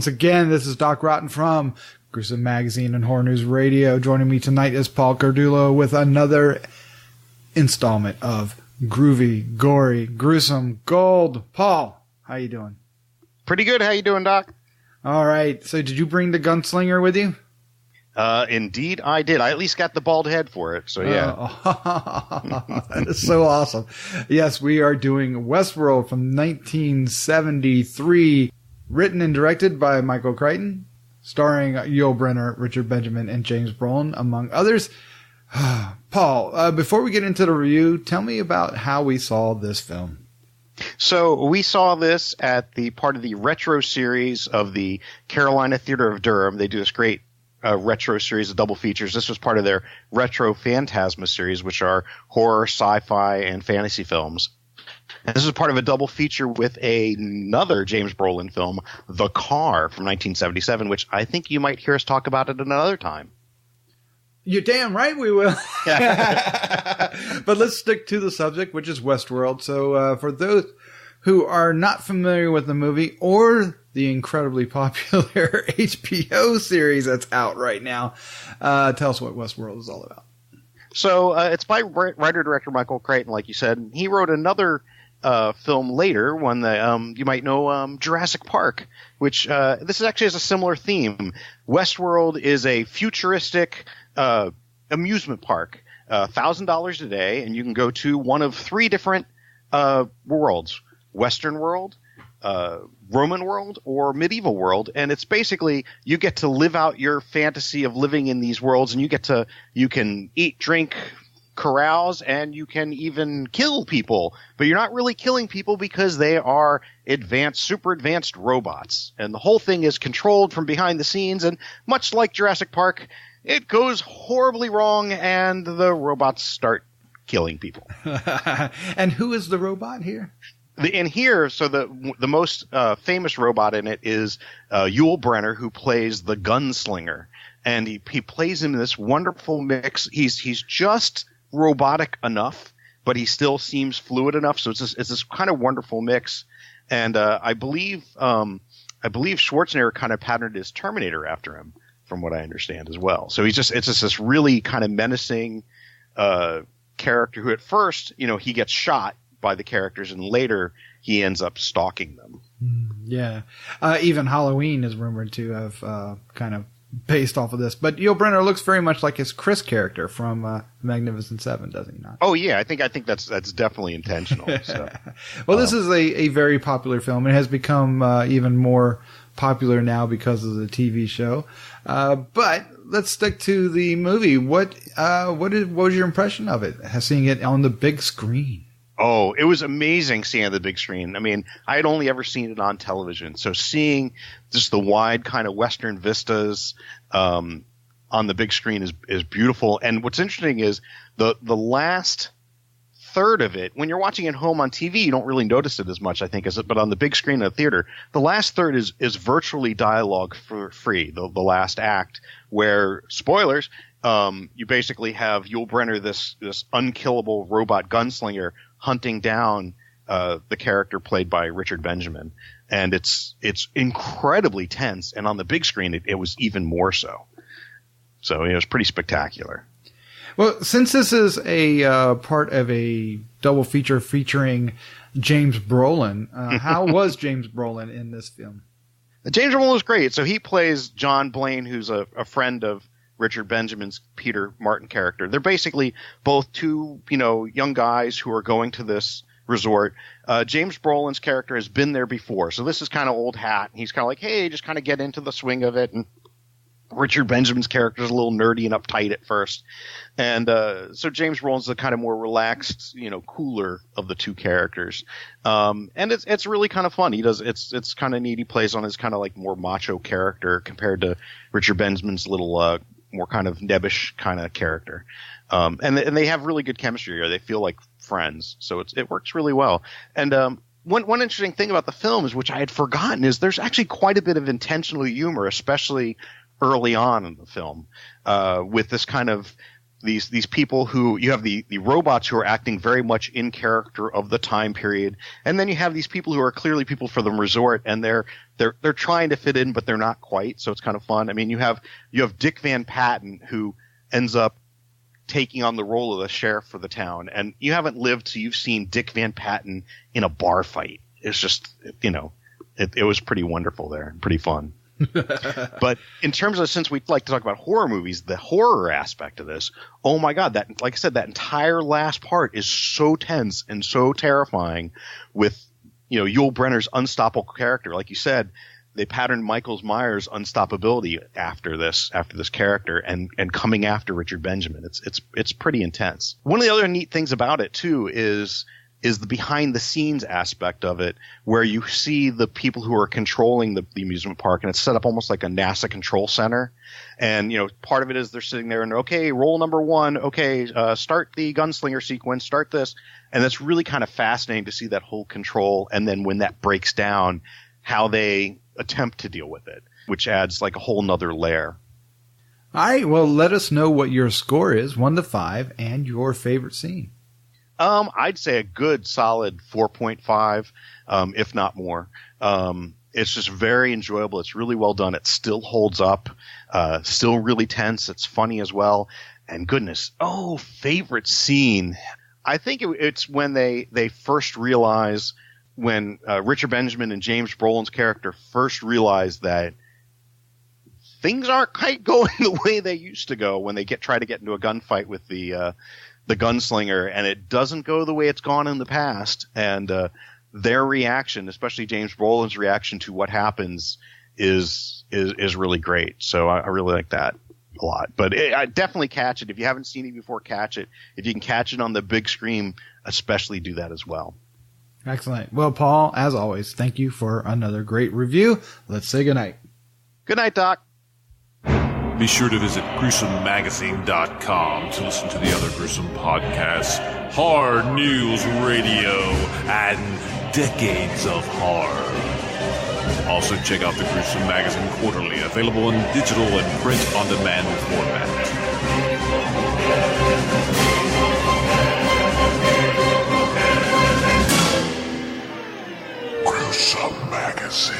once again. This is Doc Rotten from Gruesome Magazine and Horror News Radio. Joining me tonight is Paul Cardullo with another installment of Groovy, Gory, Gruesome, Gold. Paul, how you doing? Pretty good. How you doing, Doc? All right. So did you bring the Gunslinger with you? Indeed, I did. I at least got the bald head for it. So, yeah. That is so awesome. Yes, we are doing Westworld from 1973, written and directed by Michael Crichton, starring Yul Brynner, Richard Benjamin, and James Brolin, among others. Paul, before we get into the review, tell me about how we saw this film. So we saw this at the part of the retro series of the Carolina Theater of Durham. They do this great retro series of double features. This was part of their retro Fantasma series, which are horror, sci-fi, and fantasy films. And this is part of a double feature with another James Brolin film, The Car, from 1977, which I think you might hear us talk about at another time. You're damn right we will. But let's stick to the subject, which is Westworld. So for those who are not familiar with the movie or the incredibly popular HBO series that's out right now, tell us what Westworld is all about. So it's by writer-director Michael Crichton, like you said. He wrote another film later, one that you might know, Jurassic Park, which this actually has a similar theme. Westworld is a futuristic amusement park, $1,000 a day, and you can go to one of three different worlds: Western world, Roman world, or medieval world. And it's basically you get to live out your fantasy of living in these worlds, and you can eat, drink, carouse, and you can even kill people. But you're not really killing people because they are super advanced robots. And the whole thing is controlled from behind the scenes. And much like Jurassic Park, it goes horribly wrong, and the robots start killing people. And who is the robot here? In here, so the most famous robot in it is Yul Brynner, who plays the Gunslinger, and he plays him in this wonderful mix. He's just robotic enough, but he still seems fluid enough. So it's this kind of wonderful mix, and I believe Schwarzenegger kind of patterned his Terminator after him, from what I understand as well. So it's just this really kind of menacing character who at first, he gets shot by the characters, and later he ends up stalking them. Yeah. Even Halloween is rumored to have kind of based off of this. But Yul Brynner looks very much like his Chris character from Magnificent Seven, does he not? Oh, yeah. I think that's definitely intentional. So. Well, this is a very popular film. It has become even more popular now because of the TV show. But let's stick to the movie. What was your impression of it, seeing it on the big screen? Oh, it was amazing seeing it on the big screen. I mean, I had only ever seen it on television. So seeing just the wide kind of Western vistas on the big screen is beautiful. And what's interesting is the last third of it, when you're watching it home on TV, you don't really notice it as much, I think, but on the big screen in the theater, the last third is virtually dialogue free, the last act, where, spoilers, you basically have Yul Brynner, this unkillable robot gunslinger, hunting down the character played by Richard Benjamin, and it's incredibly tense. And on the big screen, it was even more so. So it was pretty spectacular. Well, since this is a part of a double feature featuring James Brolin, how was James Brolin in this film? James Brolin was great. So he plays John Blaine, who's a friend of Richard Benjamin's Peter Martin character. They're basically both two, young guys who are going to this resort. James Brolin's character has been there before, so this is kind of old hat. He's kind of like, hey, just kind of get into the swing of it. And Richard Benjamin's character is a little nerdy and uptight at first. And so James Brolin's the kind of more relaxed, cooler of the two characters. And it's really kind of fun. It's kind of neat. He plays on his kind of like more macho character compared to Richard Benjamin's little more kind of nebbish kind of character. And they have really good chemistry here. They feel like friends. So it works really well. And one interesting thing about the film is, which I had forgotten, is there's actually quite a bit of intentional humor, especially early on in the film, with this kind of these people who you have the robots who are acting very much in character of the time period, and then you have these people who are clearly people for the resort, and they're trying to fit in, but they're not quite. So it's kind of fun. I mean, you have Dick Van Patten, who ends up taking on the role of the sheriff for the town, and you haven't lived so you've seen Dick Van Patten in a bar fight. It's just, it was pretty wonderful there, pretty fun. But in terms of, since we like to talk about horror movies, the horror aspect of this, oh my God, that, like I said, that entire last part is so tense and so terrifying with, Yul Brynner's unstoppable character. Like you said, they patterned Michael Myers' unstoppability after this character and coming after Richard Benjamin. It's pretty intense. One of the other neat things about it too is the behind the scenes aspect of it, where you see the people who are controlling the amusement park, and it's set up almost like a NASA control center. And, part of it is they're sitting there and, okay, roll number 1. Okay, start the Gunslinger sequence, start this. And that's really kind of fascinating to see that whole control. And then when that breaks down, how they attempt to deal with it, which adds like a whole nother layer. All right. Well, let us know what your score is, 1 to 5, and your favorite scene. I'd say a good solid 4.5, if not more. It's just very enjoyable. It's really well done. It still holds up, still really tense. It's funny as well. And goodness, favorite scene. I think it's when they first realize, when Richard Benjamin and James Brolin's character first realize that things aren't quite going the way they used to go, when they try to get into a gunfight with the Gunslinger, and it doesn't go the way it's gone in the past. And their reaction, especially James Brolin's reaction to what happens, is really great. So I really like that a lot. But I definitely catch it. If you haven't seen it before, catch it. If you can catch it on the big screen, especially do that as well. Excellent. Well, Paul, as always, thank you for another great review. Let's say goodnight. Good night, Doc. Be sure to visit GruesomeMagazine.com to listen to the other Gruesome podcasts, Hard News Radio, and Decades of Horror. Also check out the Gruesome Magazine Quarterly, available in digital and print-on-demand format. Gruesome Magazine.